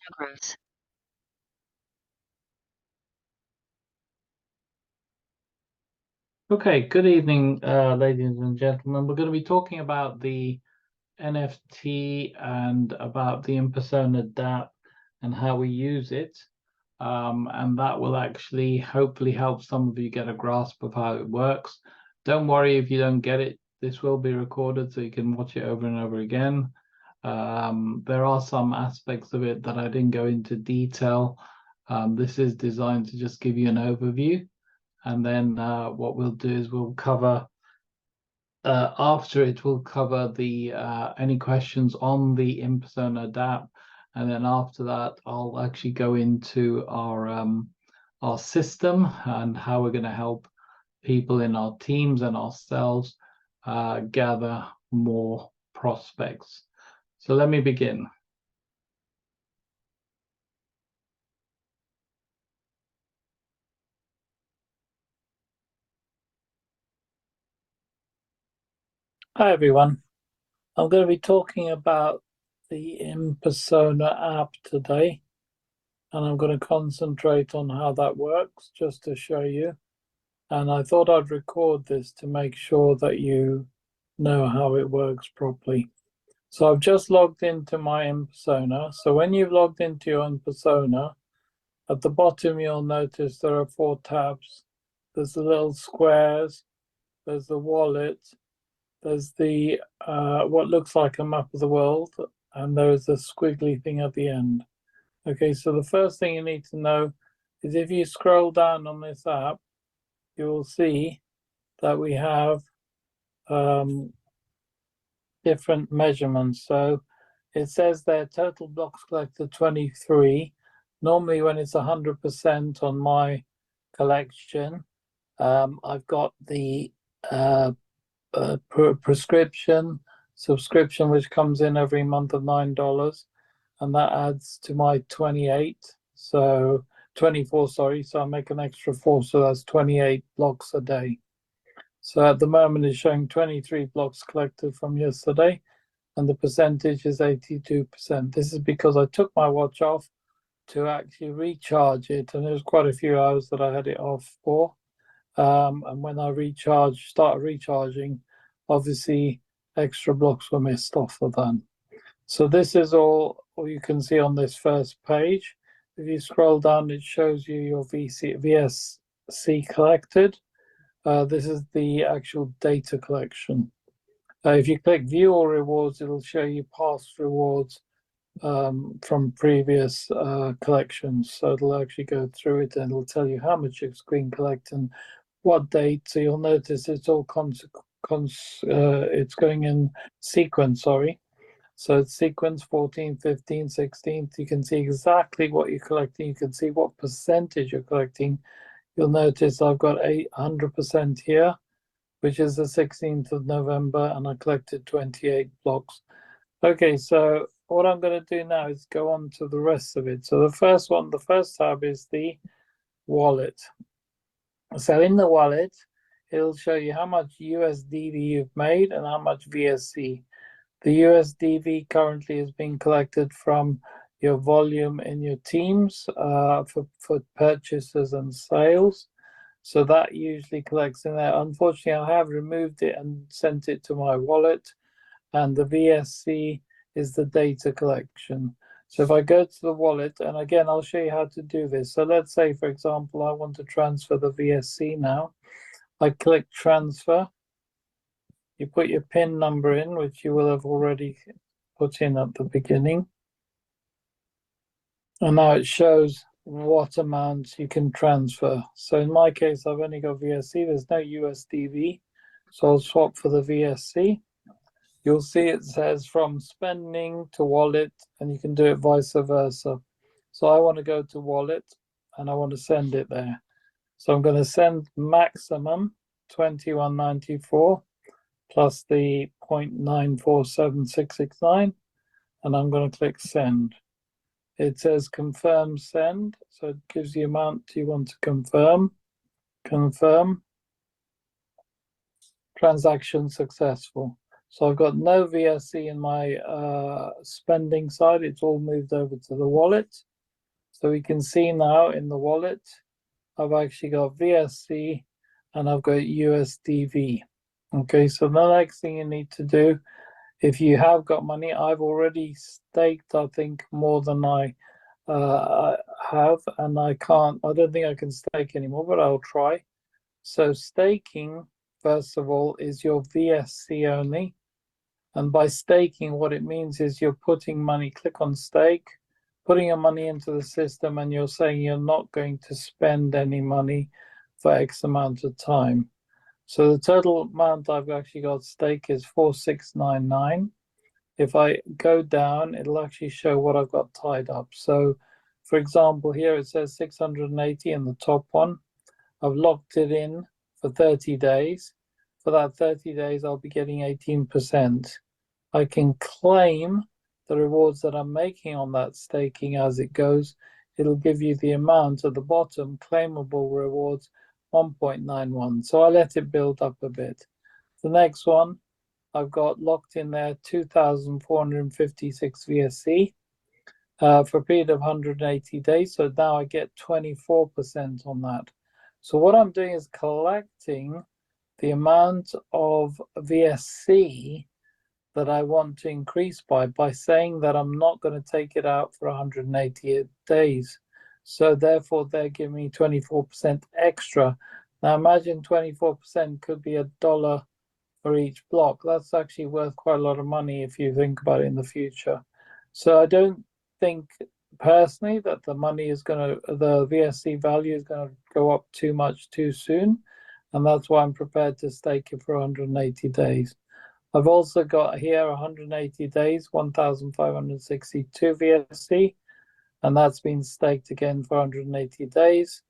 progress. Okay, good evening, ladies and gentlemen. We're going to be talking about the NFT and about the INPERSONA DApp and how we use it. And that will actually hopefully help some of you get a grasp of how it works. Don't worry if you don't get it. This will be recorded so you can watch it over and over again. There are some aspects of it that I didn't go into detail. This is designed to just give you an overview. And then what we'll do is we'll cover, after it, we'll cover the any questions on the INPERSONA DApp. And then after that, I'll actually go into our system and how we're going to help people in our teams and ourselves gather more prospects. So let me begin. Hi, everyone. I'm going to be talking about the INPERSONA app today, and I'm going to concentrate on how that works just to show you. And I thought I'd record this to make sure that you know how it works properly. So I've just logged into my INPERSONA. So when you've logged into your INPERSONA, at the bottom you'll notice there are 4 tabs. There's the little squares, there's the wallet, there's the what looks like a map of the world, and there's a squiggly thing at the end. Okay, so the first thing you need to know is if you scroll down on this app, you will see that we have different measurements. So it says there total blocks collected 23. Normally when it's 100% on my collection, I've got the prescription subscription which comes in every month of $9, and that adds to my 28, so 24, sorry, so I make an extra 4, so that's 28 blocks a day. So at the moment it's showing 23 blocks collected from yesterday, and the percentage is 82%. This is because I took my watch off to actually recharge it, and there was quite a few hours that I had it off for. And when I started recharging, obviously extra blocks were missed off of that. So this is all you can see on this first page. If you scroll down, it shows you your VSC collected. This is the actual data collection. If you click view all rewards, it'll show you past rewards from previous collections. So it'll actually go through it and it'll tell you how much you've been collecting, what date. So you'll notice it's all it's going in sequence, sorry. So it's sequence 14, 15, 16. You can see exactly what you're collecting. You can see what percentage you're collecting. You'll notice I've got 100% here, which is the 16th of November, and I collected 28 blocks. Okay, so what I'm going to do now is go on to the rest of it. So the first tab is the wallet. So in the wallet, it'll show you how much USDV you've made and how much VSC. The USDV currently is being collected from your volume in your teams for purchases and sales. So that usually collects in there. Unfortunately, I have removed it and sent it to my wallet. And the VSC is the data collection. So if I go to the wallet, and again, I'll show you how to do this. So let's say, for example, I want to transfer the VSC now. I click transfer. You put your PIN number in, which you will have already put in at the beginning. And now it shows what amounts you can transfer. So in my case, I've only got VSC. There's no USDV. So I'll swap for the VSC. You'll see it says from spending to wallet, and you can do it vice versa. So I want to go to wallet and I want to send it there. So I'm going to send maximum 21.94 plus the 0.947669, and I'm going to click send. It says confirm send, so it gives the amount you want to confirm. Confirm. Transaction successful. So I've got no VSC in my spending side. It's all moved over to the wallet. So we can see now in the wallet, I've actually got VSC and I've got USDV. Okay, so the next thing you need to do, if you have got money, I've already staked, I think, more than I have, and I don't think I can stake anymore, but I'll try. So staking, first of all, is your VSC only. And by staking, what it means is you're putting money, click on stake, putting your money into the system, and you're saying you're not going to spend any money for X amount of time. So the total amount I've actually got stake is 4699. If I go down, it'll actually show what I've got tied up. So for example, here it says 680 in the top one. I've locked it in for 30 days. For that 30 days, I'll be getting 18%. I can claim the rewards that I'm making on that staking as it goes. It'll give you the amount at the bottom, claimable rewards, 1.91. So I let it build up a bit. The next one, I've got locked in there 2,456 VSC for a period of 180 days. So now I get 24% on that. So what I'm doing is collecting the amount of VSC that I want to increase by saying that I'm not going to take it out for 180 days. So therefore, they're giving me 24% extra. Now imagine 24% could be $1 for each block. That's actually worth quite a lot of money if you think about it in the future. So I don't think personally that the VSC value is going to go up too much too soon. And that's why I'm prepared to stake it for 180 days. I've also got here 180 days, 1,562 VSC, and that's been staked again for 180 days.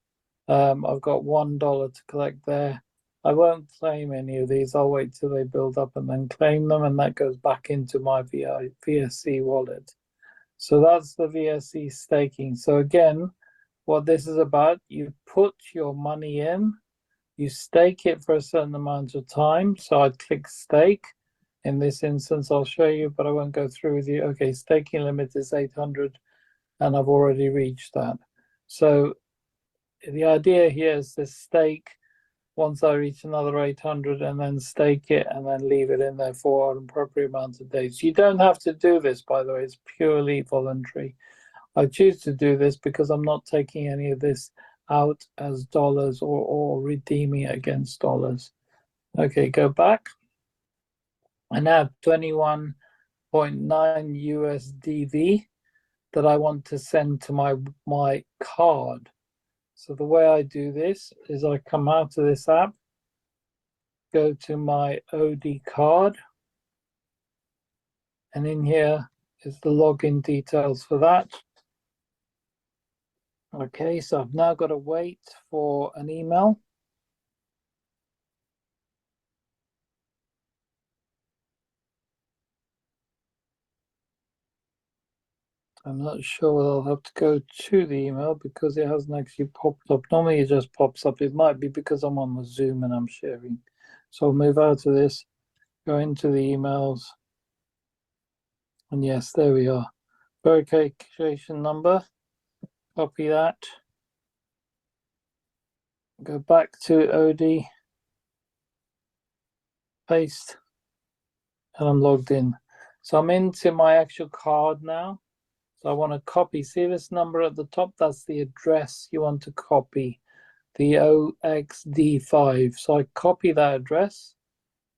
I've got $1 to collect there. I won't claim any of these. I'll wait till they build up and then claim them, and that goes back into my VSC wallet. So that's the VSC staking. So again, what this is about, you put your money in, you stake it for a certain amount of time. So I'd click stake. In this instance, I'll show you, but I won't go through with you. Okay, staking limit is 800, and I've already reached that. So the idea here is to stake once I reach another 800 and then stake it and then leave it in there for an appropriate amount of days. You don't have to do this, by the way. It's purely voluntary. I choose to do this because I'm not taking any of this out as dollars or redeeming it against dollars. Okay, go back. I now have 21.9 USDV that I want to send to my card. So the way I do this is I come out of this app, go to my OD card, and in here is the login details for that. Okay, so I've now got to wait for an email. I'm not sure whether I'll have to go to the email because it hasn't actually popped up. Normally it just pops up. It might be because I'm on the Zoom and I'm sharing. So I'll move out of this, go into the emails. And yes, there we are. Verification number. Copy that. Go back to OD. Paste. And I'm logged in. So I'm into my actual card now. So I want to copy. See this number at the top? That's the address you want to copy, the OXD5. So I copy that address.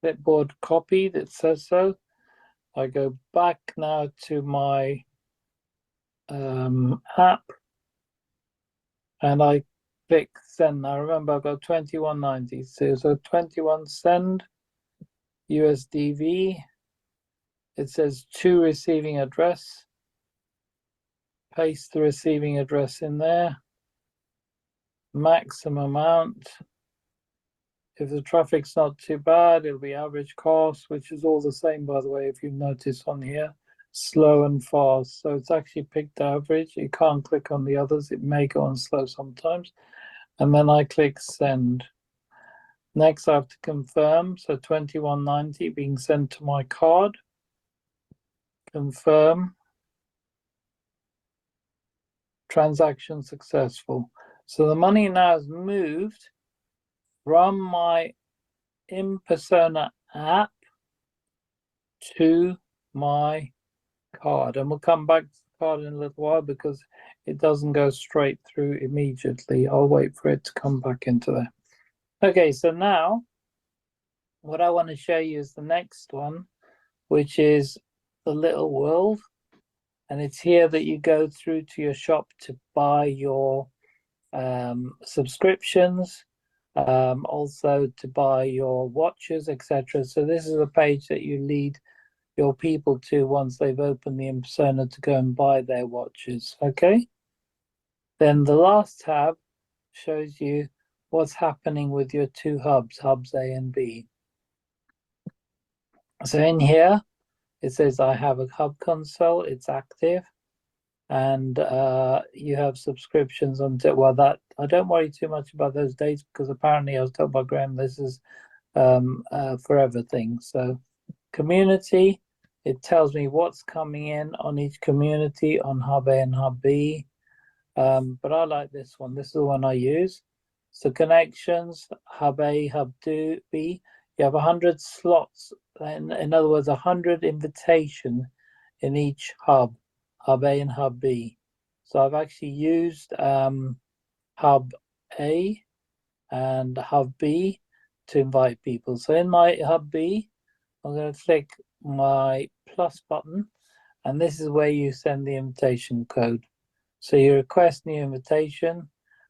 Clipboard copied, it says so. I go back now to my app and I click send. Now remember, I've got 2190. So 21 send USDV. It says to receiving address. Paste the receiving address in there. Maximum amount. If the traffic's not too bad, it'll be average cost, which is all the same, by the way, if you notice on here. Slow and fast. So it's actually picked average. You can't click on the others. It may go on slow sometimes. And then I click send. Next, I have to confirm. So 2190 being sent to my card. Confirm. Transaction successful. So the money now has moved from my INPERSONA app to my card. And we'll come back to the card in a little while because it doesn't go straight through immediately. I'll wait for it to come back into there. Okay, so now what I want to show you is the next one, which is the little world. And it's here that you go through to your shop to buy your subscriptions, also to buy your watches, etc. So this is a page that you lead your people to once they've opened the INPERSONA to go and buy their watches. Okay. Then the last tab shows you what's happening with your two hubs, hubs A and B. So in here, it says I have a hub console, it's active, and you have subscriptions on, well, that I don't worry too much about those dates because apparently I was told by Graham this is forever thing. So community, it tells me what's coming in on each community on hub A and hub B. But I like this one. This is the one I use. So connections, hub A, hub B. You have 100 slots. In other words, 100 invitation in each hub, hub A and hub B. So I've actually used hub A and hub B to invite people. So in my hub B, I'm going to click my plus button, and this is where you send the invitation code. So you request new invitation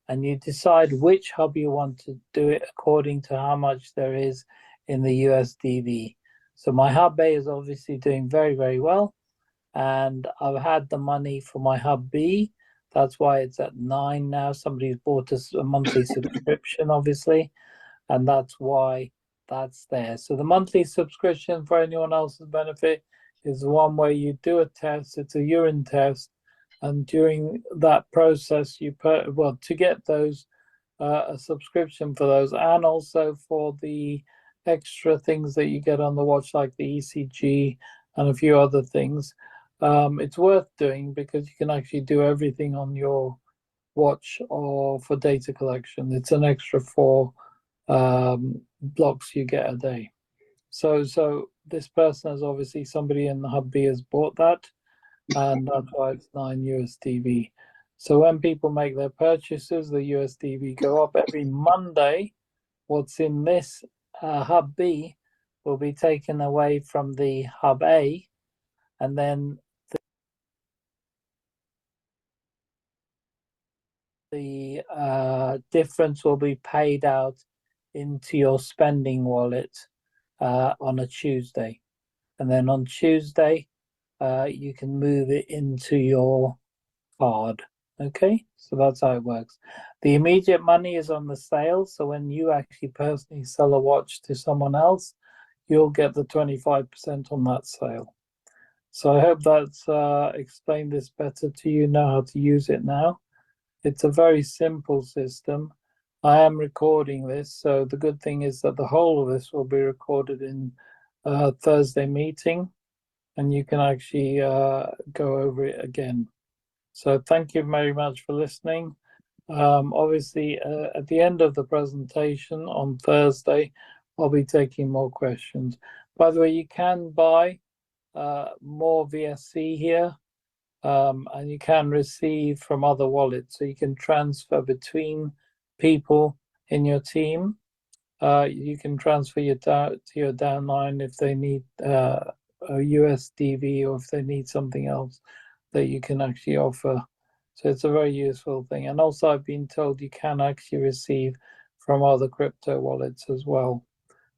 and you decide which hub you want to do it according to how much there is in the USDV. So my hub A is obviously doing very, very well. And I've had the money for my hub B. That's why it's at 9 now. Somebody's bought us a monthly subscription, obviously. And that's why that's there. So the monthly subscription, for anyone else's benefit, is the one where you do a test. It's a urine test. And during that process, you to get those, a subscription for those, and also for the extra things that you get on the watch, like the ECG and a few other things. It's worth doing because you can actually do everything on your watch or for data collection. It's an extra 4 blocks you get a day. So this person is obviously somebody in the hub B has bought that, and that's why it's 9 USDV. So when people make their purchases, the USDV go up every Monday. What's in this hub B will be taken away from the hub A, and then the difference will be paid out into your spending wallet on a Tuesday. And then on Tuesday, you can move it into your card. Okay, so that's how it works. The immediate money is on the sale. So when you actually personally sell a watch to someone else, you'll get the 25% on that sale. So I hope that's explained this better to you, know how to use it now. It's a very simple system. I am recording this, so the good thing is that the whole of this will be recorded in Thursday meeting, and you can actually go over it again. So thank you very much for listening. Obviously, at the end of the presentation on Thursday, I'll be taking more questions. By the way, you can buy more VSC here, and you can receive from other wallets. So you can transfer between people in your team. You can transfer to your downline if they need a USDV, or if they need something else that you can actually offer. So it's a very useful thing. And also I've been told you can actually receive from other crypto wallets as well.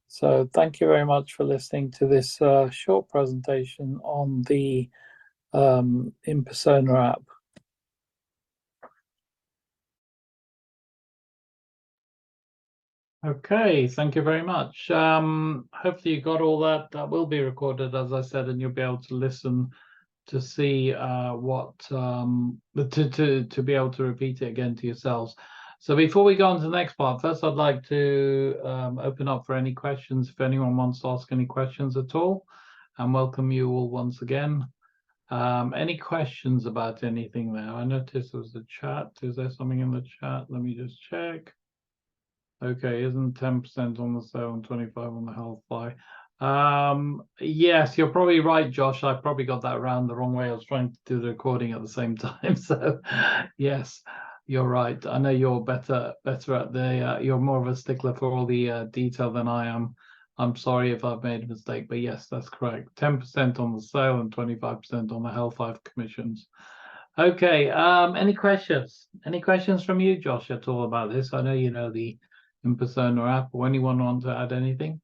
So thank you very much for listening to this short presentation on the INPERSONA app. Okay, thank you very much. Hopefully you got all that. That will be recorded, as I said, and you'll be able to listen to see to be able to repeat it again to yourselves. So before we go on to the next part, first I'd like to open up for any questions, if anyone wants to ask any questions at all, and welcome you all once again. Any questions about anything there? I noticed there was the chat. Is there something in the chat? Let me just check. Okay, isn't 10% on the sale and 25 on the health buy? Yes, you're probably right, Josh. I probably got that around the wrong way. I was trying to do the recording at the same time. So yes, you're right. I know you're better at the you're more of a stickler for all the detail than I am. I'm sorry if I've made a mistake, but yes, that's correct. 10% on the sale and 25% on the health life commissions. Okay, any questions? Any questions from you, Josh, at all about this? I know you know the INPERSONA app, or anyone want to add anything?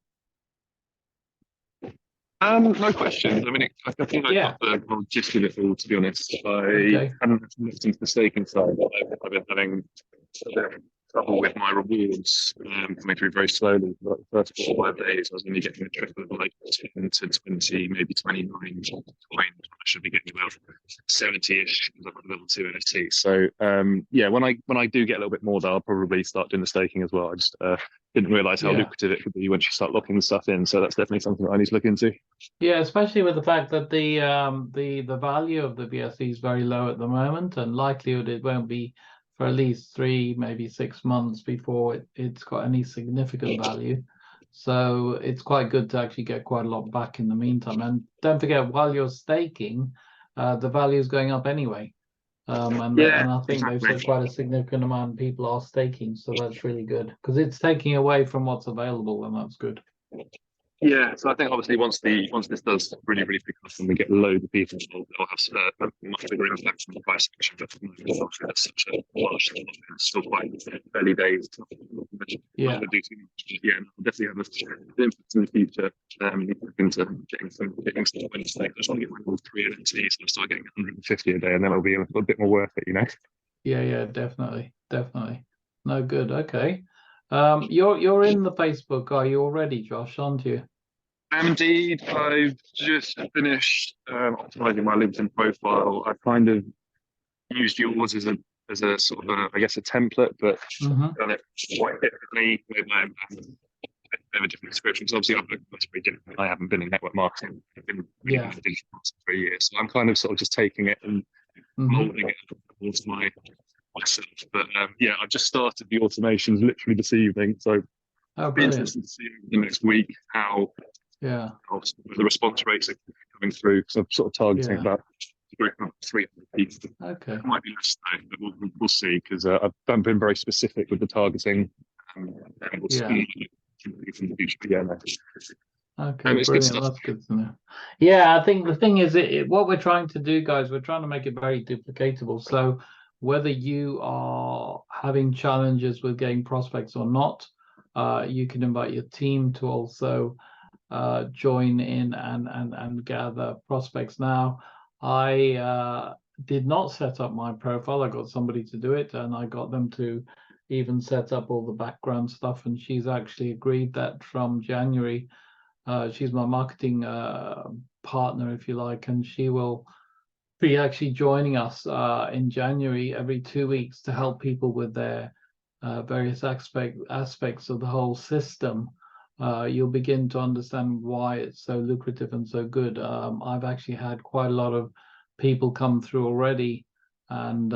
No questions. I mean, I think I Yeah. got the whole gist of it all, to be honest. I Okay. haven't looked into the staking side. I've been having a bit of trouble with my rewards coming through very slowly. For like the first 4 or 5 days, I was only getting a trickle of like 10 to 20, maybe 29 coins. I should be getting about 70-ish because I've got level 2 NFT. So yeah, when I do get a little bit more, though, I'll probably start doing the staking as well. I just didn't realize how lucrative it could be once you start locking the stuff in. So that's definitely something that I need to look into. Yeah, especially with the fact that the value of the BSC is very low at the moment, and likelihood it won't be for at least 3, maybe 6 months before it's got any significant value. So it's quite good to actually get quite a lot back in the meantime. And don't forget, while you're staking, the value is going up anyway. And I think they've said quite a significant amount of people are staking, so that's really good because it's taking away from what's available, and that's good. Yeah, so I think obviously once this does really pick up and we get loads of people, they'll have a much bigger impact on the price action. But that's such a large thing. It's still quite early days. Yeah, I'll definitely have an impact in the future. Into getting stuff on the stake. I just want to get my level 3 NFTs and start getting 150 a day, and then it'll be a little bit more worth it, you know. yeah, definitely. No, good. Okay. You're in the Facebook, are you already, Josh, aren't you? Indeed, I've just finished optimizing my LinkedIn profile. I've kind of used yours as a sort of I guess a template, but done it quite differently with my different descriptions. Obviously, that's very different. I haven't been in network marketing. I've been in digital marketing for a year, so I'm kind of sort of just taking it and molding it towards myself. But yeah, I've just started the automations literally this evening, so it'll be interesting to see in the next week how the response rates are coming through. So I'm sort of targeting about 300 people. Okay. It might be less though, but we'll see because I've been very specific with the targeting. And we'll see from the future. Yeah, no. Okay, brilliant. That's good to know. Yeah, I think the thing is, what we're trying to do, guys, we're trying to make it very duplicatable. So whether you are having challenges with getting prospects or not, you can invite your team to also join in and gather prospects. Now, I did not set up my profile. I got somebody to do it, and I got them to even set up all the background stuff. And she's actually agreed that from January, she's my marketing partner, if you like, and she will be actually joining us in January every 2 weeks to help people with their various aspects of the whole system. You'll begin to understand why it's so lucrative and so good. I've actually had quite a lot of people come through already, and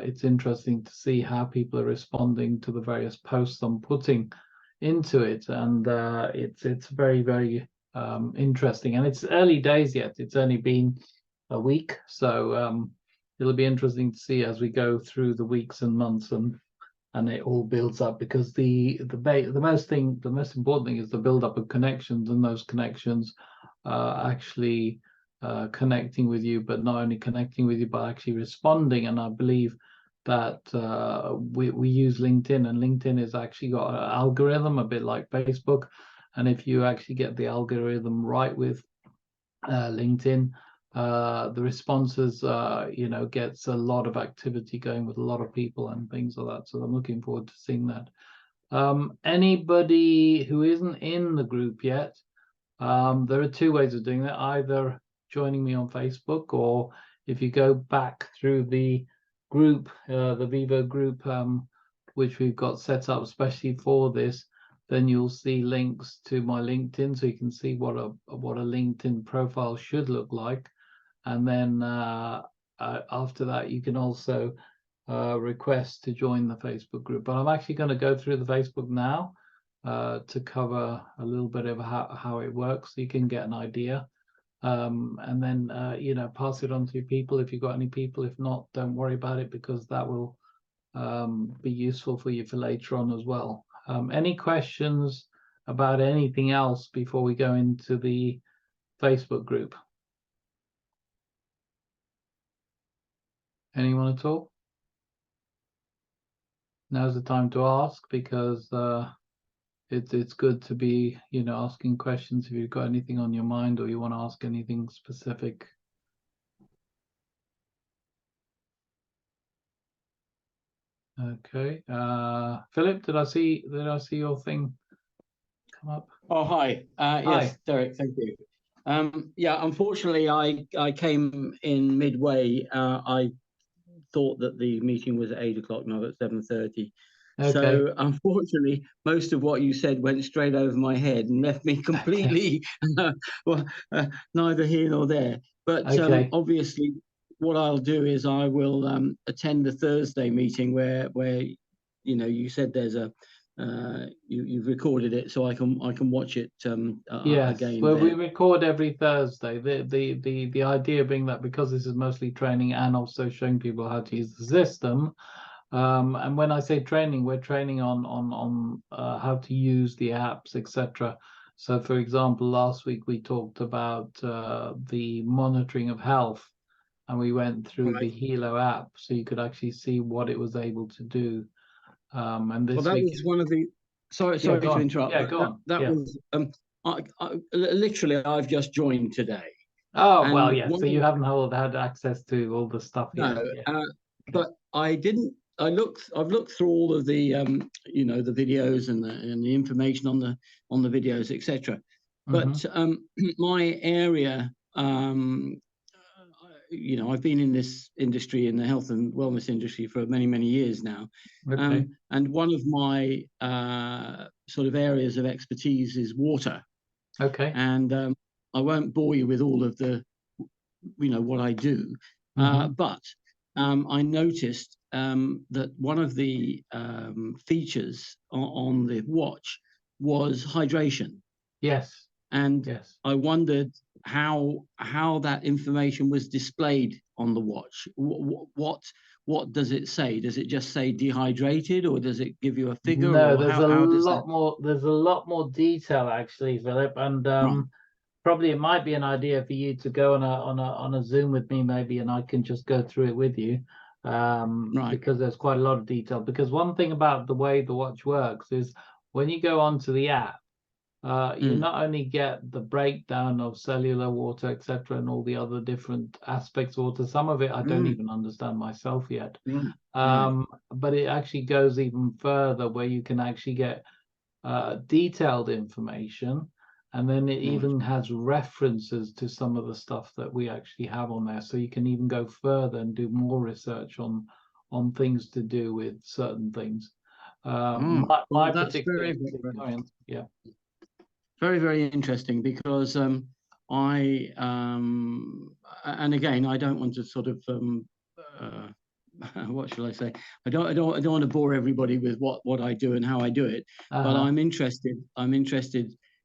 it's interesting to see how people are responding to the various posts I'm putting into it, and it's very interesting. And it's early days yet. It's only been a week, so it'll be interesting to see as we go through the weeks and months, and it all builds up, because the most important thing is the build up of connections, and those connections actually connecting with you, but not only connecting with you, but actually responding. And I believe that we use LinkedIn, and LinkedIn has actually got an algorithm a bit like Facebook, and if you actually get the algorithm right with LinkedIn, the responses gets a lot of activity going with a lot of people and things like that. So I'm looking forward to seeing that. Anybody who isn't in the group yet, there are 2 ways of doing that: either joining me on Facebook, or if you go back through the group, the Vivo group which we've got set up especially for this, then you'll see links to my LinkedIn, so you can see what a LinkedIn profile should look like. And then after that, you can also request to join the Facebook group. But I'm actually going to go through the Facebook now to cover a little bit of how it works, so you can get an idea. And then you know, pass it on to your people if you've got any people. If not, don't worry about it, because that will be useful for you for later on as well. Any questions about anything else before we go into the Facebook group? Anyone at all? Now's the time to ask, because it's good to be, you know, asking questions if you've got anything on your mind or you want to ask anything specific. Okay, Philip, did I see your thing come up? Oh, hi. Yes, Hi. Derek, thank you. Yeah, unfortunately, I came in midway. I thought that the meeting was at 8 o'clock, not at 7:30. Okay. So unfortunately, most of what you said went straight over my head and left me completely well, neither here nor there. But Okay. obviously, what I'll do is I will attend the Thursday meeting where you know, you said there's a you've recorded it, so I can watch it Yes, again. well, Then. we record every Thursday. The idea being that because this is mostly training and also showing people how to use the system, and when I say training, we're training on how to use the apps, etc. So, for example, last week we talked about the monitoring of health, and we went through Right. the Hilo app, so you could actually see what it was able to do. And this Well, that week, was one of the. Sorry yeah, to interrupt. Yeah, but go on. That Yeah. was literally I've just joined today. Oh, well, And yeah. So you haven't had access to all the stuff yet. no, Yeah. but I didn't. I've looked through all of the you know, the videos and the information on the videos, etc. But my area, you know, I've been in this industry, in the health and wellness industry, for many years now. Okay. And one of my sort of areas of expertise is water. Okay. And I won't bore you with all of the, you know, what I do, but I noticed that one of the features on the watch was hydration. Yes. And Yes. I wondered how that information was displayed on the watch. What does it say? Does it just say dehydrated, or does it give you a figure? No, or there's how does that... there's a lot more detail actually, Philip, and Right. probably it might be an idea for you to go on a Zoom with me maybe, and I can just go through it with you, Right. because there's quite a lot of detail. Because one thing about the way the watch works is when you go onto the app, you not only get the breakdown of cellular water, etc., and all the other different aspects of water. Some of it I don't even understand myself yet. Right. But it actually goes even further, where you can actually get detailed information, and then it even has references to some of the stuff that we actually have on there. So you can even go further and do more research on things to do with certain things. Well, My that's particular, very yeah. very interesting, because I and again, I don't want to sort of what shall I say? I don't want to bore everybody with what I do and how I do it, but I'm interested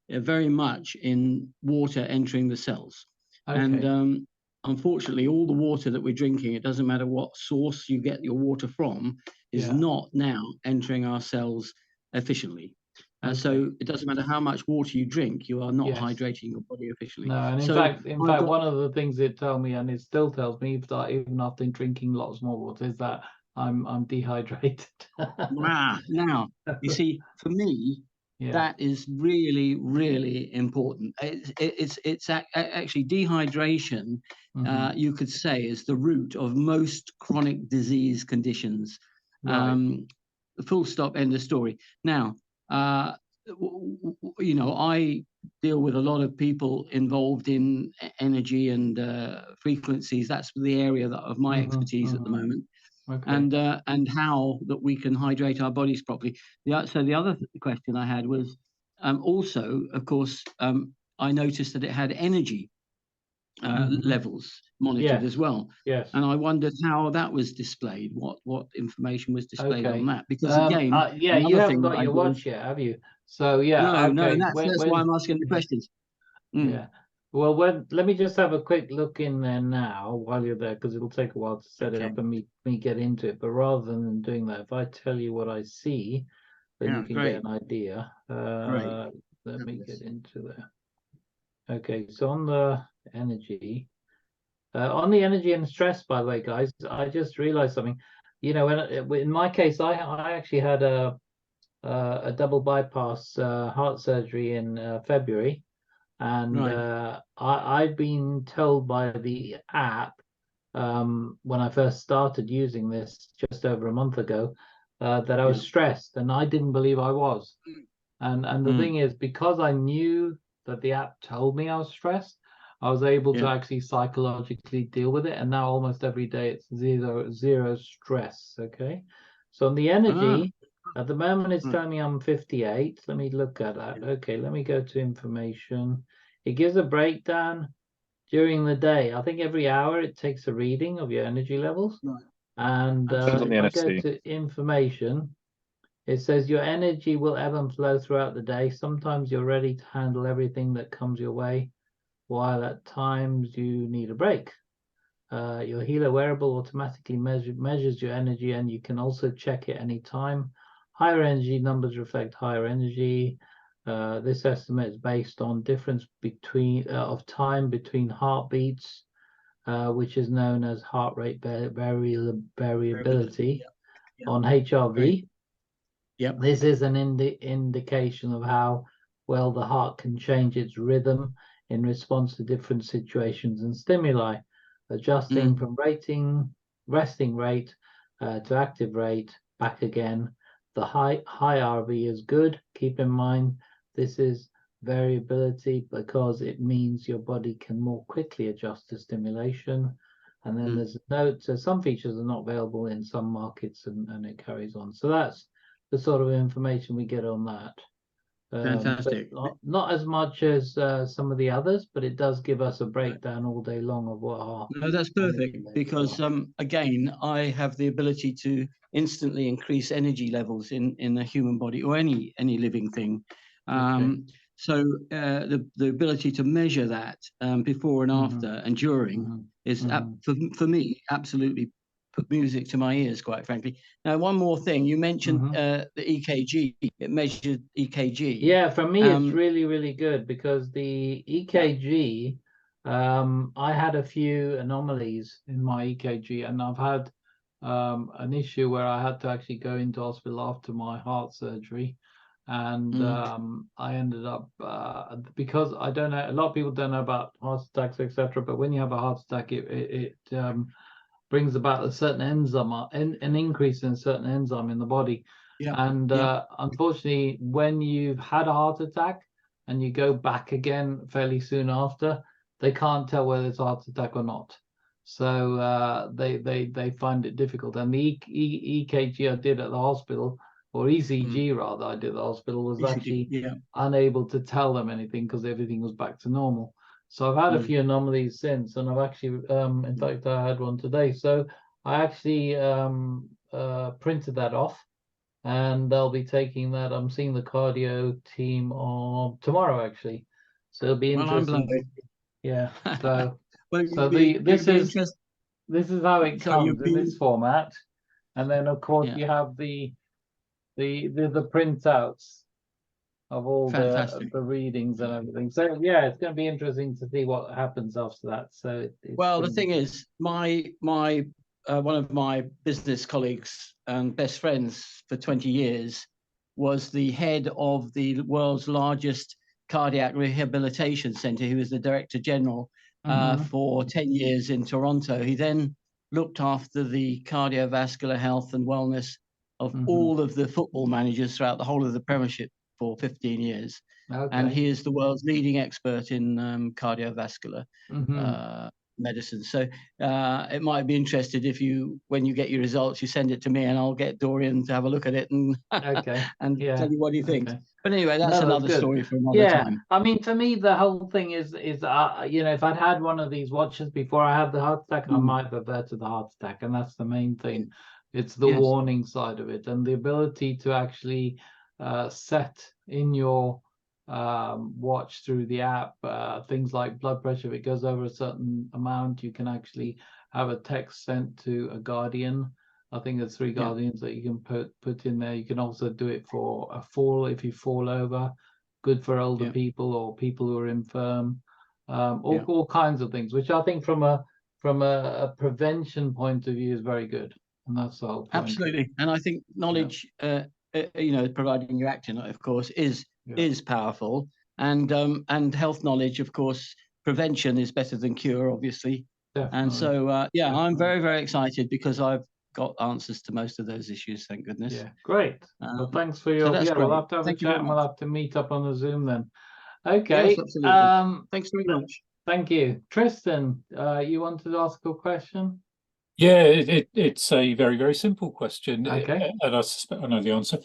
very much in water entering the cells. Okay. And unfortunately, all the water that we're drinking, it doesn't matter what source you get your water from, is not now entering our cells efficiently. So it doesn't matter how much water you drink, you are not hydrating your body efficiently. No, and in fact, one of the things it told me, and it still tells me, that even after drinking lots more water, is that I'm dehydrated. Now, you see, for me, that is really important. It's actually dehydration. You could say is the root of most chronic disease conditions. Full stop. End of story. Now, you know, I deal with a lot of people involved in energy and frequencies. That's the area of my expertise at the moment. and how that we can hydrate our bodies properly. So the other question I had was also, of course, I noticed that it had energy levels monitored as well. Yes. And I wondered how that was displayed, what information was displayed on that. Because again, yeah, you haven't got your watch yet, have you? So yeah, no, and that's why I'm asking the questions. Yeah. Well, let me just have a quick look in there now while you're there, because it'll take a while to set it up and me get into it. But rather than doing that, if I tell you what I see, then you can get an idea. Let me get into there. Okay, so on the energy, and stress, by the way, guys, I just realized something. You know, in my case, I actually had a double bypass heart surgery in February. And I've been told by the app when I first started using this just over a month ago that I was stressed, and I didn't believe I was. And the thing is, because I knew that the app told me I was stressed, I was able to actually psychologically deal with it. And now almost every day it's zero stress. Okay, so on the energy. At the moment, it's telling me I'm 58. Let me look at that. Okay, let me go to information. It gives a breakdown during the day. I think every hour it takes a reading of your energy levels. And if I go to information, it says your energy will ebb and flow throughout the day. Sometimes you're ready to handle everything that comes your way, while at times you need a break. Your healer wearable automatically measures your energy, and you can also check it anytime. Higher energy numbers reflect higher energy. This estimate is based on difference of time between heartbeats, which is known as heart rate variability on HRV. This is an indication of how well the heart can change its rhythm in response to different situations and stimuli, adjusting from resting rate to active rate, back again. The high RV is good. Keep in mind, this is variability because it means your body can more quickly adjust to stimulation. And then there's a note, so some features are not available in some markets, and it carries on. So that's the sort of information we get on that. Fantastic. Not as much as some of the others, but it does give us a breakdown all day long of what our... No, that's perfect, because again, I have the ability to instantly increase energy levels in the human body or any living thing. So the ability to measure that before and after and during is for me absolutely put music to my ears, quite frankly. Now, one more thing, you mentioned the EKG. It measured EKG. Yeah, for me it's really, really good, because the EKG, I had a few anomalies in my EKG, and I've had an issue where I had to actually go into hospital after my heart surgery. And I ended up, because I don't know, a lot of people don't know about heart attacks, etc. But when you have a heart attack, it brings about a certain enzyme, an increase in a certain enzyme in the body. Unfortunately, when you've had a heart attack and you go back again fairly soon after, they can't tell whether it's a heart attack or not. So they find it difficult. And the EKG I did at the hospital, or ECG rather, I did at the hospital, was actually unable to tell them anything because everything was back to normal. So I've had a few anomalies since, and I've actually, in fact, I had one today. So I actually printed that off, and they'll be taking that. I'm seeing the cardio team on tomorrow, actually. So it'll be interesting. So this is how it comes in this format, and then of course you have the printouts of all the readings and everything. So yeah, it's going to be interesting to see what happens after that. So the thing is, my one of my business colleagues and best friends for 20 years was the head of the world's largest cardiac rehabilitation center. He was the director general for 10 years in Toronto. He then looked after the cardiovascular health and wellness of all of the football managers throughout the whole of the Premiership for 15 years. And he is the world's leading expert in cardiovascular medicine. So it might be interested if you, when you get your results, you send it to me and I'll get Dorian to have a look at it and Okay. and Yeah. tell you what he thinks. Okay. But anyway, that's No, another good. story for another time. I mean, to me, the whole thing is you know, if I'd had one of these watches before I had the heart attack, I might have averted the heart attack, and that's the main thing. It's the warning side of it, and the ability to actually set in your watch through the app things like blood pressure. If it goes over a certain amount, you can actually have a text sent to a guardian. I think there's 3 guardians that you can put in there. You can also do it for a fall if you fall over. Good for older people or people who are infirm. All kinds of things, which I think from a prevention point of view is very good, and that's the whole point. Absolutely, and I think knowledge, you know, providing you're acting, of course, is powerful, and health knowledge, of course, prevention is better than cure, obviously. Definitely. And so, I'm very, very excited because I've got answers to most of those issues, thank goodness. Yeah, great. Well, thanks for your. So we'll have to have a chat, and we'll have to meet up on the Zoom then. Okay. Yes, absolutely. Thanks very much. Thank you, Tristan. You wanted to ask a question? Yeah, it's a very, very simple question. Okay. And I suspect I know the answer.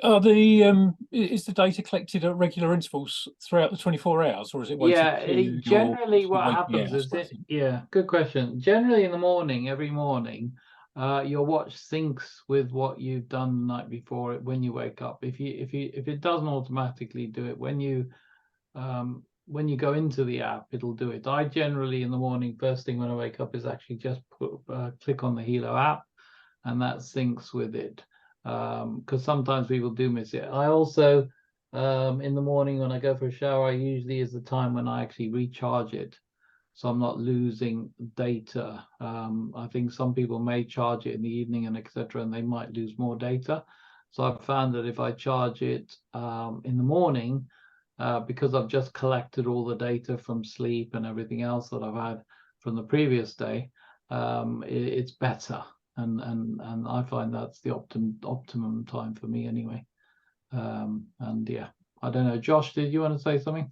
Are the is the data collected at regular intervals throughout the 24 hours, or is it waited generally what happens hours, is good question. Generally in the morning, every morning, your watch syncs with what you've done the night before when you wake up. If it doesn't automatically do it when you go into the app, it'll do it. I generally in the morning, first thing when I wake up is actually just click on the Hilo app, and that syncs with it. Because sometimes people do miss it. I also in the morning when I go for a shower, usually is the time when I actually recharge it, so I'm not losing data. I think some people may charge it in the evening and etc., and they might lose more data. So I've found that if I charge it in the morning, because I've just collected all the data from sleep and everything else that I've had from the previous day, it's better, and I find that's the optimum time for me anyway. And yeah, I don't know, Josh, did you want to say something?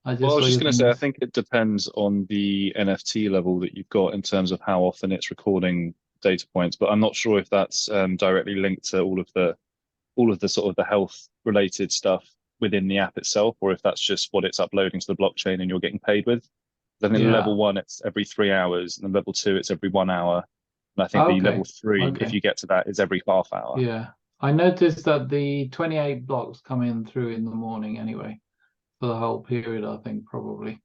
I was just going to say, I think it depends on the NFT level that you've got in terms of how often it's recording data points, but I'm not sure if that's directly linked to all of the sort of the health related stuff within the app itself, or if that's just what it's uploading to the blockchain and you're getting paid with. I think level 1, it's every 3 hours, and then level 2, it's every 1 hour. And I think the level 3, if you get to that, is every half hour. Yeah, I noticed that the 28 blocks come in through in the morning anyway, for the whole period, I think probably.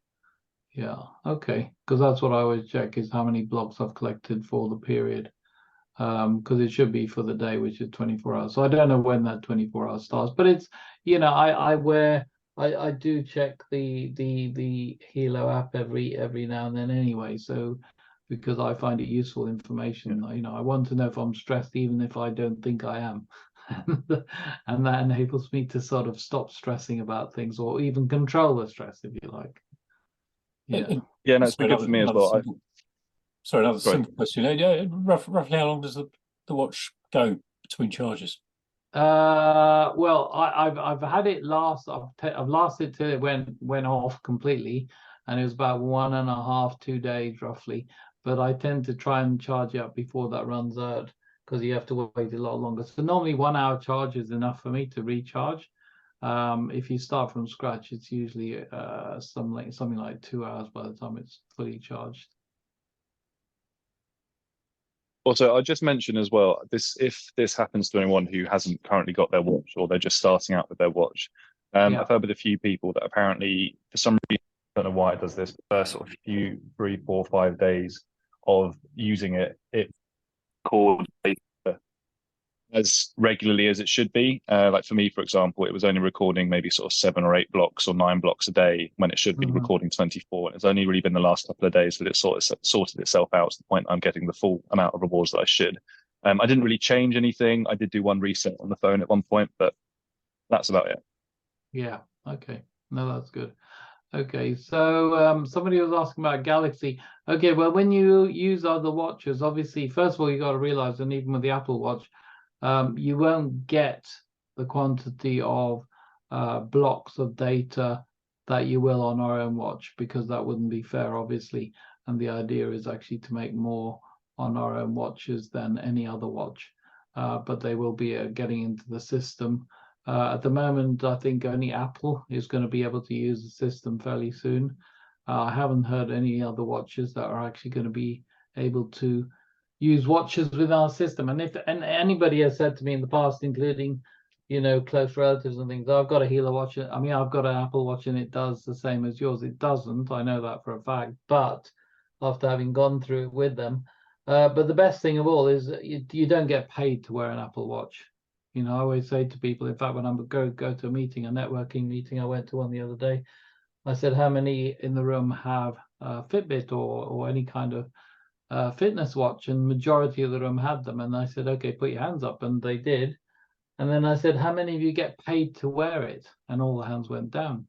Yeah, okay, because that's what I always check, is how many blocks I've collected for the period. Because it should be for the day, which is 24 hours. So I don't know when that 24 hours starts, but it's, you know, I do check the Hilo app every now and then anyway. So because I find it useful information, you know, I want to know if I'm stressed, even if I don't think I am. And that enables me to sort of stop stressing about things, or even control the stress, if you like. Yeah, that's been good for me as well. Sorry, another simple question. Roughly how long does the watch go between charges? Well, I've had it last. I've lasted till it went off completely, and it was about 1.5 2 days roughly. But I tend to try and charge it up before that runs out, because you have to wait a lot longer. So normally 1 hour charge is enough for me to recharge. If you start from scratch, it's usually something like 2 hours by the time it's fully charged. Also, I just mentioned as well, if this happens to anyone who hasn't currently got their watch, or they're just starting out with their watch, I've heard with a few people that apparently, for some reason, I don't know why it does this, first sort of 3, 4, 5 days of using it, it called as regularly as it should be. Like for me, for example, it was only recording maybe sort of 7 or 8 blocks or 9 blocks a day when it should be recording 24. And it's only really been the last couple of days that it sorted itself out to the point I'm getting the full amount of rewards that I should. I didn't really change anything. I did do one reset on the phone at one point, but that's about it. Yeah. Okay. No, that's good. Okay, so somebody was asking about Galaxy. Okay, well, when you use other watches, obviously, first of all, you got to realize, and even with the Apple Watch, you won't get the quantity of blocks of data that you will on our own watch, because that wouldn't be fair, obviously. and the idea is actually to make more on our own watches than any other watch. But they will be getting into the system. At the moment, I think only Apple is going to be able to use the system fairly soon. I haven't heard any other watches that are actually going to be able to use watches with our system. And if anybody has said to me in the past, including, you know, close relatives and things, I've got a Hilo watch. I mean, I've got an Apple watch and it does the same as yours. It doesn't. I know that for a fact. But after having gone through it with them, but the best thing of all is you don't get paid to wear an Apple Watch. You know, I always say to people, in fact, when I go to a meeting, a networking meeting, I went to one the other day, I said, how many in the room have a Fitbit or any kind of fitness watch? And majority of the room had them. And I said, okay, put your hands up. And they did. And then I said, how many of you get paid to wear it? And all the hands went down.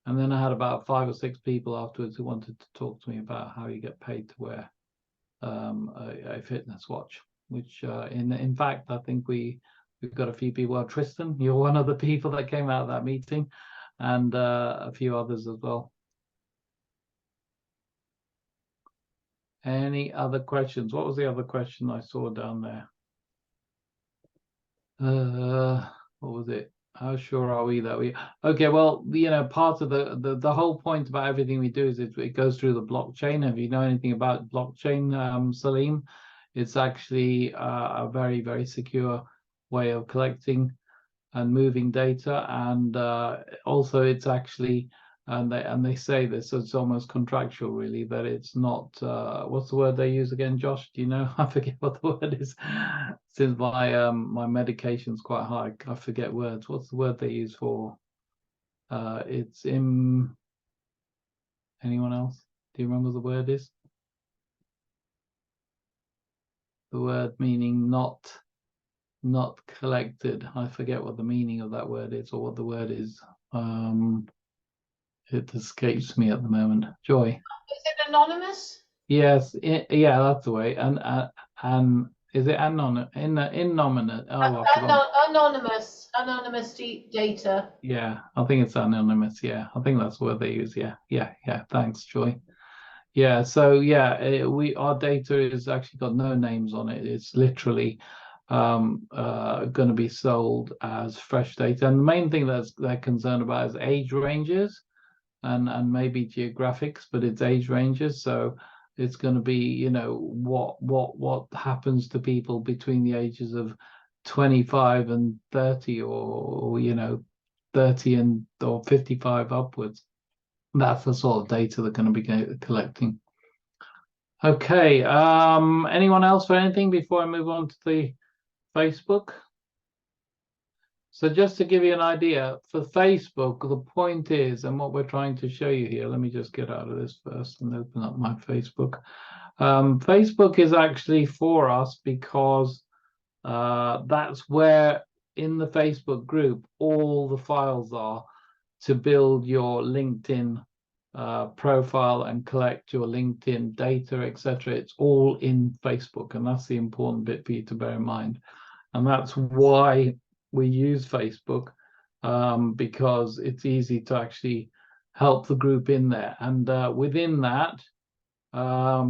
And then I had about 5 or 6 people afterwards who wanted to talk to me about how you get paid to wear a fitness watch, which in fact, I think we've got a few people. Well, Tristan, you're one of the people that came out of that meeting, and a few others as well. Any other questions? What was the other question I saw down there? What was it? How sure are we that we... Okay, well, you know, part of the whole point about everything we do is it goes through the blockchain. If you know anything about blockchain, Salim, it's actually a very, very secure way of collecting and moving data. And also it's actually, and they say this, so it's almost contractual really, that it's not, what's the word they use again, Josh? Do you know? I forget what the word is. Since my medication's quite high, I forget words. What's the word they use for, it's in, anyone else? Do you remember the word is? The word meaning not collected. I forget what the meaning of that word is, or what the word is. It escapes me at the moment. Joy. Is it anonymous? Yes, yeah, that's the way. And is it anonymous? Innominate? Oh, Anonymous data. Yeah, I think it's anonymous. Yeah, I think that's the word they use. Yeah. Thanks, Joy. Yeah, so yeah, our data is actually got no names on it. It's literally going to be sold as fresh data. And the main thing they're concerned about is age ranges and maybe geographics, but it's age ranges. So it's going to be, you know, what happens to people between the ages of 25 and 30, or you know, 30 or 55 upwards. That's the sort of data they're going to be collecting. Okay, anyone else for anything before I move on to the Facebook? So just to give you an idea, for Facebook, the point is, and what we're trying to show you here, let me just get out of this first and open up my Facebook. Facebook is actually for us because that's where in the Facebook group, all the files are to build your LinkedIn profile and collect your LinkedIn data, etc. It's all in Facebook, and that's the important bit for you to bear in mind. And that's why we use Facebook, because it's easy to actually help the group in there. And within that, I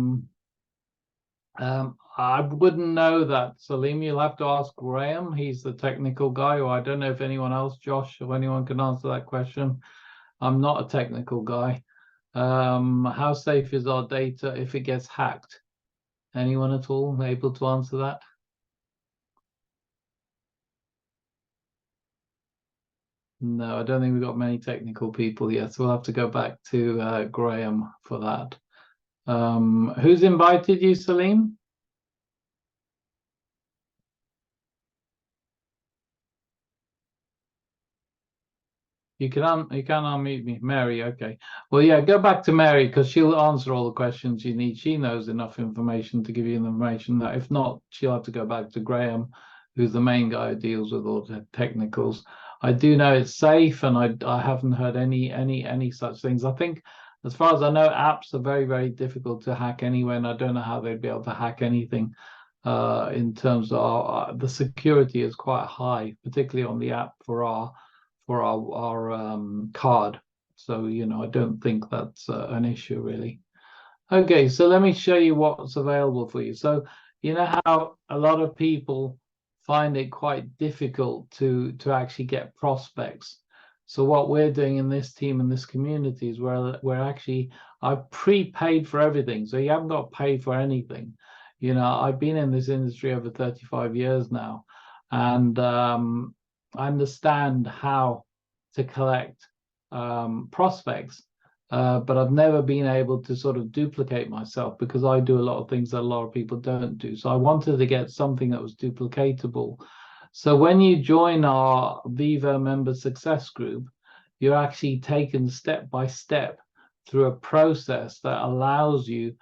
wouldn't know that, Salim. You'll have to ask Graham. He's the technical guy, or I don't know if anyone else, Josh, or anyone can answer that question. I'm not a technical guy. How safe is our data if it gets hacked? Anyone at all able to answer that? No, I don't think we've got many technical people yet, so we'll have to go back to Graham for that. Who's invited you, Salim? You can unmute me, Mary. Okay. Well, yeah, go back to Mary because she'll answer all the questions you need. She knows enough information to give you the information. That if not, she'll have to go back to Graham, who's the main guy who deals with all the technicals. I do know it's safe, and I haven't heard any such things. I think, as far as I know, apps are very, very difficult to hack anyway, and I don't know how they'd be able to hack anything. In terms of the security is quite high, particularly on the app for our card. So, you know, I don't think that's an issue really. Okay, so let me show you what's available for you. So you know how a lot of people find it quite difficult to actually get prospects. So what we're doing in this team, in this community, is we're actually, I've prepaid for everything. So you haven't got paid for anything. You know, I've been in this industry over 35 years now, and I understand how to collect prospects. But I've never been able to sort of duplicate myself because I do a lot of things that a lot of people don't do. So I wanted to get something that was duplicatable. So when you join our Vivo Member Success Group, you're actually taken step by step through a process that allows you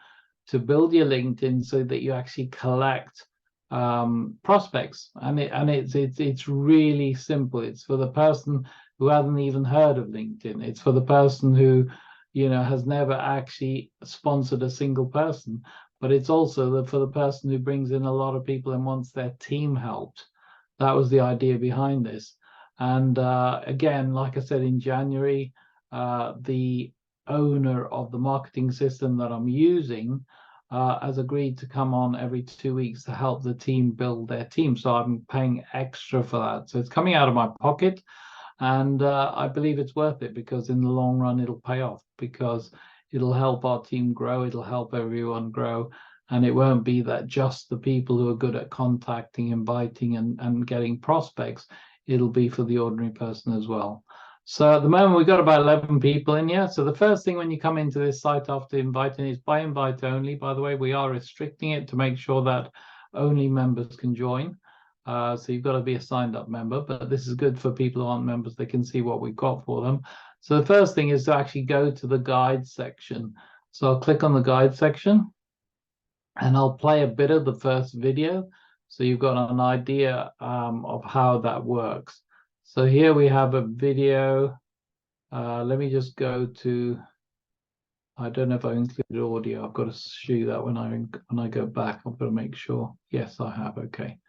to build your LinkedIn so that you actually collect prospects. And it's really simple. It's for the person who hasn't even heard of LinkedIn. It's for the person who, you know, has never actually sponsored a single person, but it's also for the person who brings in a lot of people and wants their team helped. That was the idea behind this. And again, like I said, in January, the owner of the marketing system that I'm using has agreed to come on every 2 weeks to help the team build their team. So I'm paying extra for that. So it's coming out of my pocket. And I believe it's worth it because in the long run, it'll pay off because it'll help our team grow. It'll help everyone grow. And it won't be that just the people who are good at contacting, inviting, and getting prospects. It'll be for the ordinary person as well. So at the moment, we've got about 11 people in here. So the first thing when you come into this site after inviting is by invite only. By the way, we are restricting it to make sure that only members can join. So you've got to be a signed up member, but this is good for people who aren't members. They can see what we've got for them. So the first thing is to actually go to the guide section. So I'll click on the guide section and I'll play a bit of the first video. So you've got an idea of how that works. So here we have a video. Let me just go to, I don't know if I included audio. I've got to show you that when I go back. I've got to make sure. Yes, I have. Okay.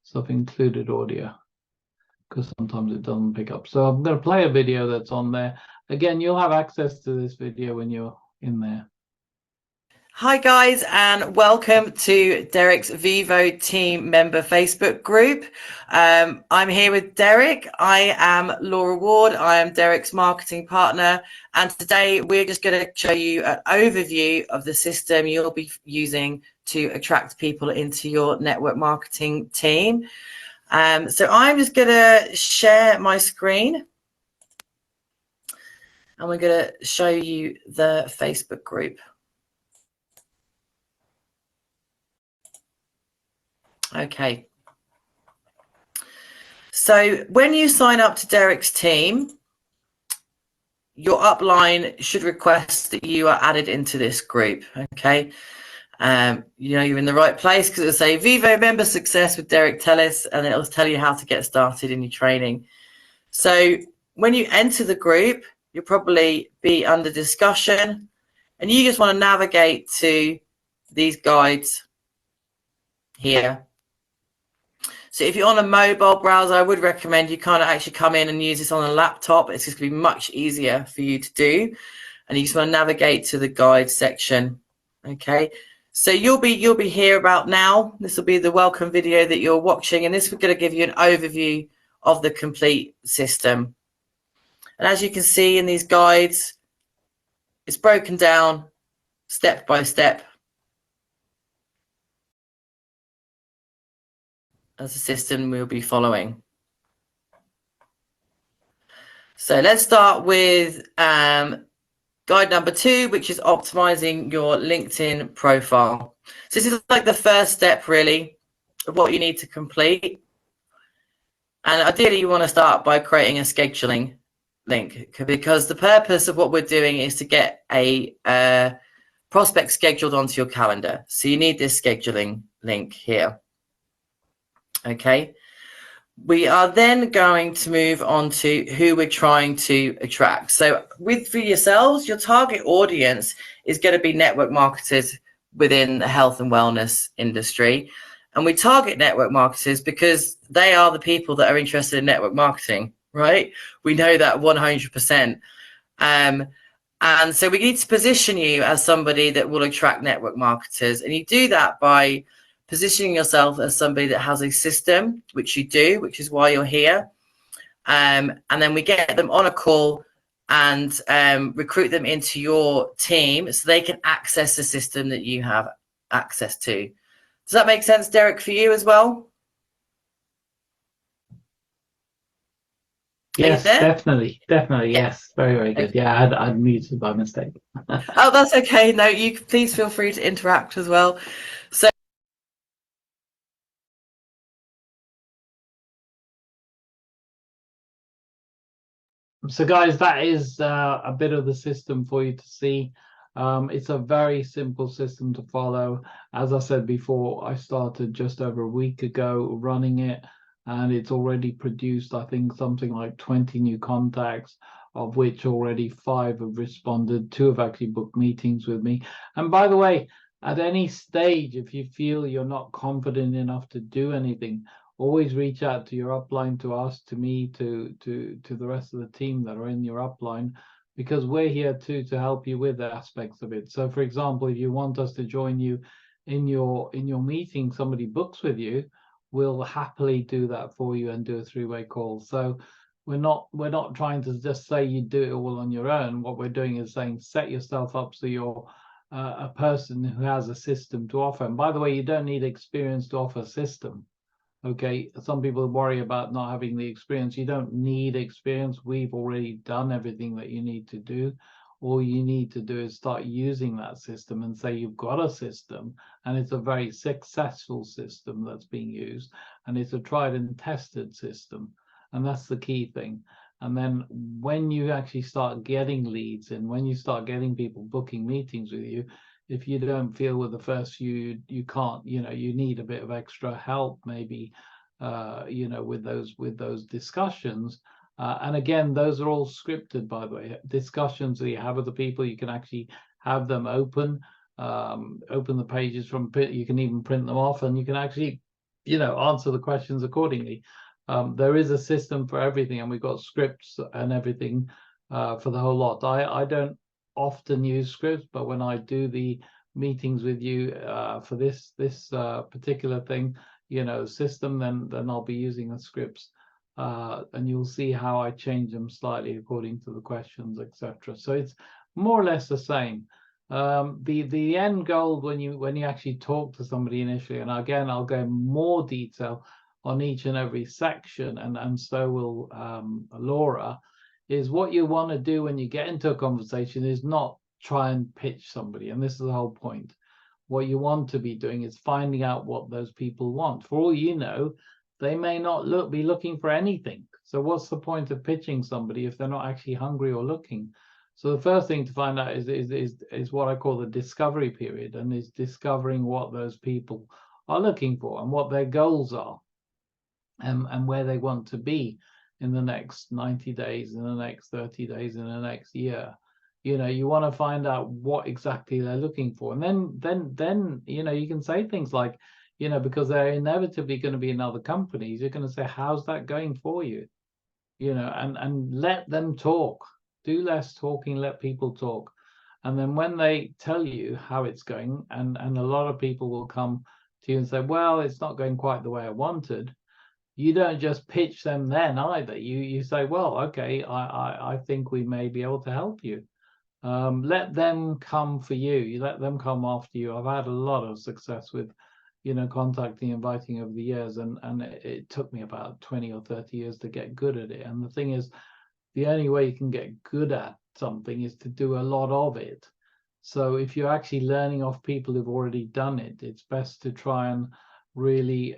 So I've included audio because sometimes it doesn't pick up. So I'm going to play a video that's on there. Again, you'll have access to this video when you're in there. Hi guys, and welcome to Derek's Vivo team member Facebook group. I'm here with Derek. I am Laura Ward. I am Derek's marketing partner. And today we're just going to show you an overview of the system you'll be using to attract people into your network marketing team. So I'm just going to share my screen. And we're going to show you the Facebook group. Okay. So when you sign up to Derek's team, your upline should request that you are added into this group. Okay. You know, you're in the right place because it'll say Vivo member success with Derek Tellis, and it'll tell you how to get started in your training. So when you enter the group, you'll probably be under discussion, and you just want to navigate to these guides here. So if you're on a mobile browser, I would recommend you kind of actually come in and use this on a laptop. It's just going to be much easier for you to do. And you just want to navigate to the guide section. Okay. So you'll be here about now. This will be the welcome video that you're watching. And this is going to give you an overview of the complete system. And as you can see in these guides, it's broken down step by step as a system we'll be following. So let's start with guide number 2, which is optimizing your LinkedIn profile. So this is like the first step really of what you need to complete. And ideally you want to start by creating a scheduling link, because the purpose of what we're doing is to get a prospect scheduled onto your calendar. So you need this scheduling link here. Okay, we are then going to move on to who we're trying to attract. So for yourselves, your target audience is going to be network marketers within the health and wellness industry. And we target network marketers because they are the people that are interested in network marketing, right? We know that 100%. And so we need to position you as somebody that will attract network marketers. And you do that by positioning yourself as somebody that has a system, which you do, which is why you're here. And then we get them on a call and recruit them into your team so they can access the system that you have access to. Does that make sense, Derek, for you as well? Yes, definitely. Yes, very good. Yeah, I'd muted by mistake. Oh, that's okay. No, you please feel free to interact as well. So guys, that is a bit of the system for you to see. It's a very simple system to follow. As I said before, I started just over a week ago running it, and it's already produced, I think, something like 20 new contacts, of which already 5 have responded. 2 have actually booked meetings with me. And by the way, at any stage, if you feel you're not confident enough to do anything, always reach out to your upline, to us, to me, to the rest of the team that are in your upline, because we're here too to help you with aspects of it. So, for example, if you want us to join you in your meeting, somebody books with you, we'll happily do that for you and do a 3-way call. So we're not trying to just say you do it all on your own. What we're doing is saying set yourself up so you're a person who has a system to offer. And by the way, you don't need experience to offer a system. Okay, some people worry about not having the experience. You don't need experience. We've already done everything that you need to do. All you need to do is start using that system and say you've got a system, and it's a very successful system that's being used, and it's a tried and tested system, and that's the key thing. And then when you actually start getting leads and when you start getting people booking meetings with you, if you don't feel with the first few, you can't, you need a bit of extra help, maybe, with those discussions. And again, those are all scripted, by the way. Discussions that you have with the people, you can actually have them open the pages from, you can even print them off, and you can actually, answer the questions accordingly. There is a system for everything, and we've got scripts and everything for the whole lot. I don't often use scripts, but when I do the meetings with you for this particular thing, system, then I'll be using the scripts, and you'll see how I change them slightly according to the questions, etc. So it's more or less the same. The end goal when you actually talk to somebody initially, and again I'll go in more detail on each and every section, and so will Laura, is what you want to do when you get into a conversation is not try and pitch somebody. And this is the whole point. What you want to be doing is finding out what those people want. For all you know, they may not be looking for anything. So what's the point of pitching somebody if they're not actually hungry or looking? So the first thing to find out is what I call the discovery period, and is discovering what those people are looking for and what their goals are, and where they want to be in the next 90 days, in the next 30 days, in the next year. You want to find out what exactly they're looking for. And then you can say things like, because they're inevitably going to be in other companies, you're going to say, how's that going for you? And let them talk. Do less talking, let people talk. And then when they tell you how it's going, and a lot of people will come to you and say, well, it's not going quite the way I wanted. You don't just pitch them then either. You say, well, okay, I think we may be able to help you. Let them come for you. You let them come after you. I've had a lot of success with, contacting, inviting over the years, and it took me about 20 or 30 years to get good at it. And the thing is, the only way you can get good at something is to do a lot of it. So if you're actually learning off people who've already done it, it's best to try and really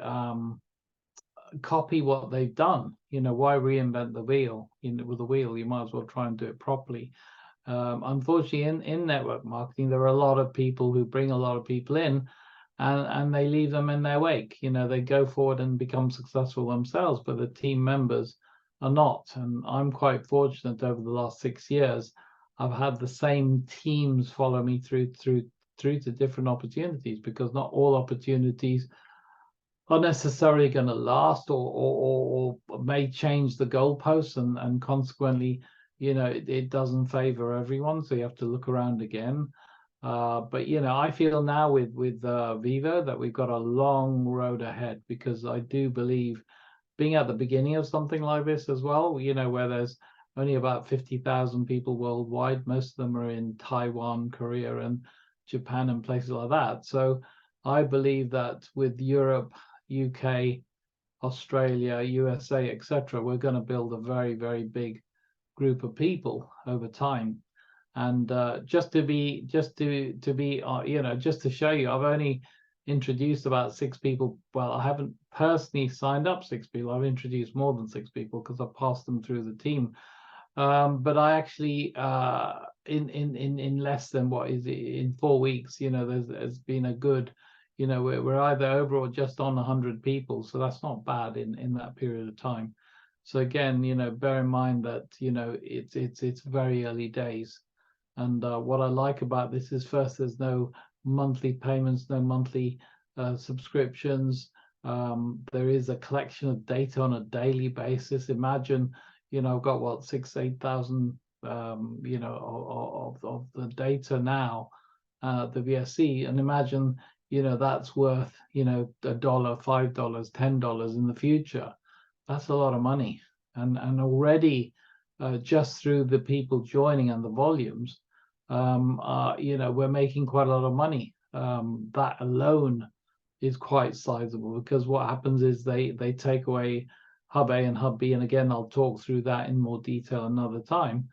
copy what they've done. Why reinvent the wheel? With the wheel, you might as well try and do it properly. Unfortunately, in network marketing, there are a lot of people who bring a lot of people in, and they leave them in their wake. They go forward and become successful themselves, but the team members are not. And I'm quite fortunate over the last 6 years, I've had the same teams follow me through to different opportunities, because not all opportunities are necessarily going to last, or may change the goalposts, and consequently, it doesn't favor everyone, so you have to look around again. But I feel now with Vivo that we've got a long road ahead, because I do believe, being at the beginning of something like this as well, where there's only about 50,000 people worldwide, most of them are in Taiwan, Korea, and Japan, and places like that. So I believe that with Europe, UK, Australia, USA, etc., we're going to build a very, very big group of people over time. And just to show you, I've only introduced about 6 people. Well, I haven't personally signed up 6 people. I've introduced more than 6 people because I've passed them through the team. But I actually, in less than, what is it, in 4 weeks, there's been a good, we're either over or just on 100 people. So that's not bad in that period of time. So again, bear in mind that, it's very early days. And what I like about this is, first, there's no monthly payments, no monthly subscriptions. There is a collection of data on a daily basis. Imagine, I've got what, 8,000, of the data now, the VSC, and imagine, that's worth, $1, $5, $10 in the future. That's a lot of money, and already, just through the people joining and the volumes, we're making quite a lot of money. That alone is quite sizable, because what happens is they take away Hub A and Hub B, and again, I'll talk through that in more detail another time.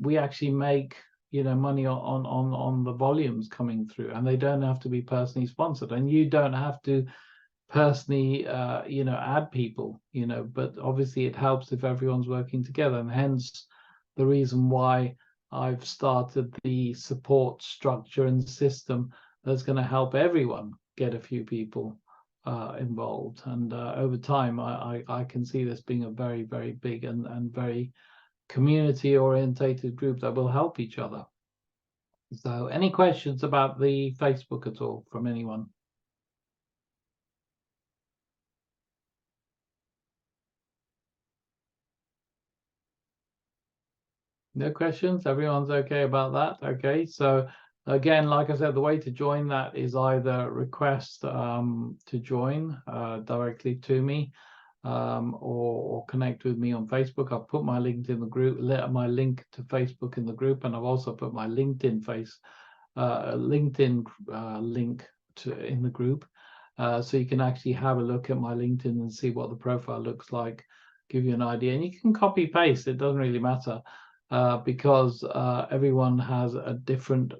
We actually make money on the volumes coming through, and they don't have to be personally sponsored, and you don't have to personally add people, but obviously it helps if everyone's working together, and hence the reason why I've started the support structure and system that's going to help everyone get a few people involved. And over time, I can see this being a very, very big and very community orientated group that will help each other. So any questions about the Facebook at all from anyone? No questions? Everyone's okay about that? Okay, so again, like I said, the way to join that is either request to join directly to me, or connect with me on Facebook. I've put my link in the group, my link to Facebook in the group, and I've also put my LinkedIn link in the group, so you can actually have a look at my LinkedIn and see what the profile looks like, give you an idea, and you can copy paste. It doesn't really matter. Because everyone has a different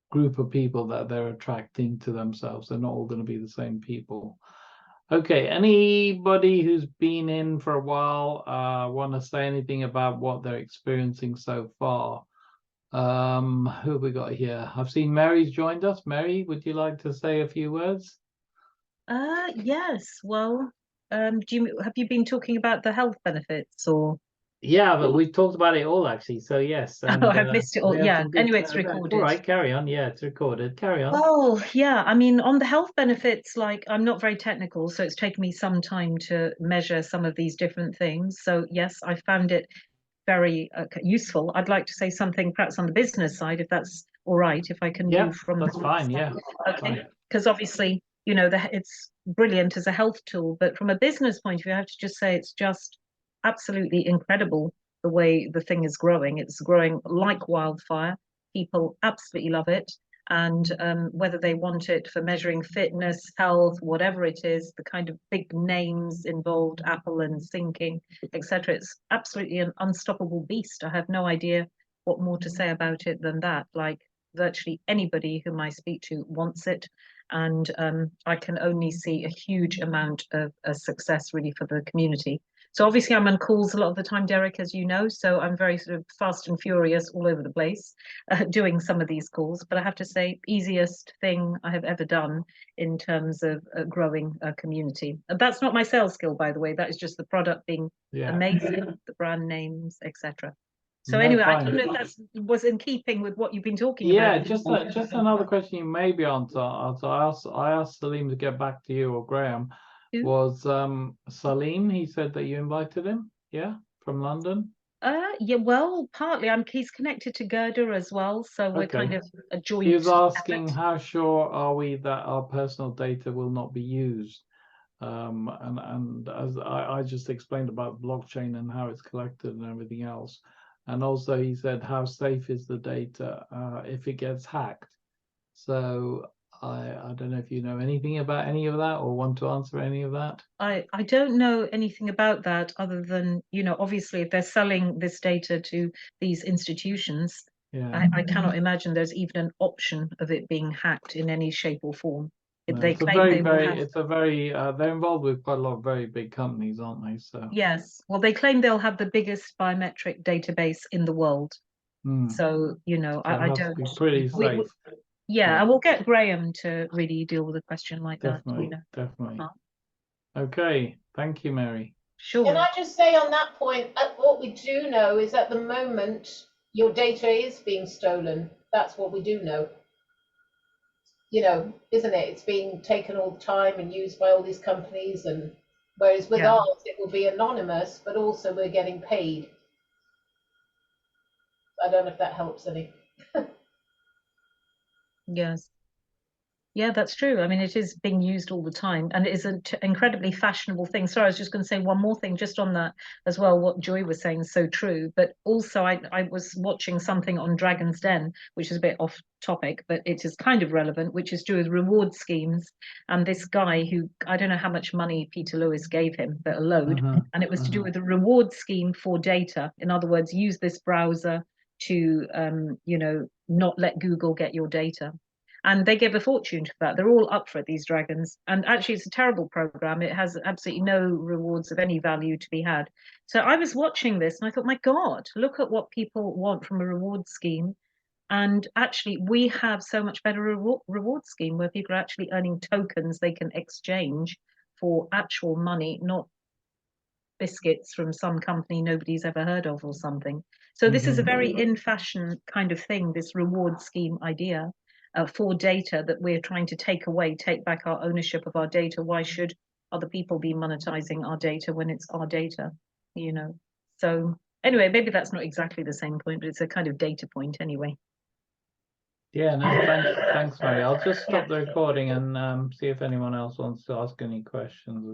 group of people that they're attracting to themselves. They're not all going to be the same people. Okay, anybody who's been in for a while want to say anything about what they're experiencing so far? Who have we got here? I've seen Mary's joined us. Mary, would you like to say a few words? Yes. Well, have you been talking about the health benefits, or? Yeah, but we've talked about it all, actually. So yes. And, I've missed it all. Yeah. Anyway, it's recorded. All right, carry on. Yeah, it's recorded. Carry on. Well, yeah. I mean, on the health benefits, like, I'm not very technical, so it's taken me some time to measure some of these different things. So yes, I found it very useful. I'd like to say something perhaps on the business side, if that's all right, if I can move from. That's fine. Yeah. Okay. Because obviously, it's brilliant as a health tool, but from a business point of view, I have to just say it's just absolutely incredible the way the thing is growing. It's growing like wildfire. People absolutely love it. And whether they want it for measuring fitness, health, whatever it is, the kind of big names involved, Apple and syncing, etc., it's absolutely an unstoppable beast. I have no idea what more to say about it than that. Like, virtually anybody whom I speak to wants it. And I can only see a huge amount of success really for the community. So obviously I'm on calls a lot of the time, Derek, as you know, so I'm very sort of fast and furious all over the place doing some of these calls. But I have to say, easiest thing I have ever done in terms of growing a community. And that's not my sales skill, by the way. That is just the product being amazing, the brand names, etc. So anyway, I don't know if that was in keeping with what you've been talking about. Yeah, just another question you may be on to answer. I asked Salim to get back to you, or Graham. Was Salim, he said that you invited him, from London? Yeah, well, partly. He's connected to Gerda as well, so we're kind of a joint. He was asking, effort. how sure are we that our personal data will not be used? And as I just explained about blockchain and how it's collected and everything else. And also he said, how safe is the data if it gets hacked? So I don't know if you know anything about any of that or want to answer any of that. I don't know anything about that other than, obviously if they're selling this data to these institutions, Yeah. I cannot imagine there's even an option of it being hacked in any shape or form. If No, they it's a claim very, they will very, have, it's a very, they're involved with quite a lot of very big companies, aren't they? So yes, well, they claim they'll have the biggest biometric database in the world. So, so it I has don't. to be pretty safe. Yeah, I will get Graham to really deal with a question like Definitely, that. definitely. Okay, thank you, Mary. Sure. Can I just say on that point, what we do know is at the moment, your data is being stolen. That's what we do know. Isn't it? It's being taken all the time and used by all these companies. And whereas with ours, it will be anonymous, but also we're getting paid. I don't know if that helps any. Yes. Yeah, that's true. I mean, it is being used all the time, and it is an incredibly fashionable thing. Sorry, I was just going to say one more thing just on that as well. What Joy was saying is so true. But also, I was watching something on Dragon's Den, which is a bit off topic, but it is kind of relevant, which is to do with reward schemes. And this guy who, I don't know how much money Peter Lewis gave him, but a load. And it was to do with a reward scheme for data. In other words, use this browser to, not let Google get your data. And they give a fortune for that. They're all up for it, these dragons. And actually, it's a terrible program. It has absolutely no rewards of any value to be had. So I was watching this and I thought, my God, look at what people want from a reward scheme. And actually, we have so much better reward scheme where people are actually earning tokens they can exchange for actual money, not biscuits from some company nobody's ever heard of or something. So this is a very in fashion kind of thing, this reward scheme idea. For data that we're trying to take back our ownership of our data. Why should other people be monetizing our data when it's our data? So anyway, maybe that's not exactly the same point, but it's a kind of data point anyway. Yeah, no, thanks, Mary. I'll just stop the recording and see if anyone else wants to ask any questions.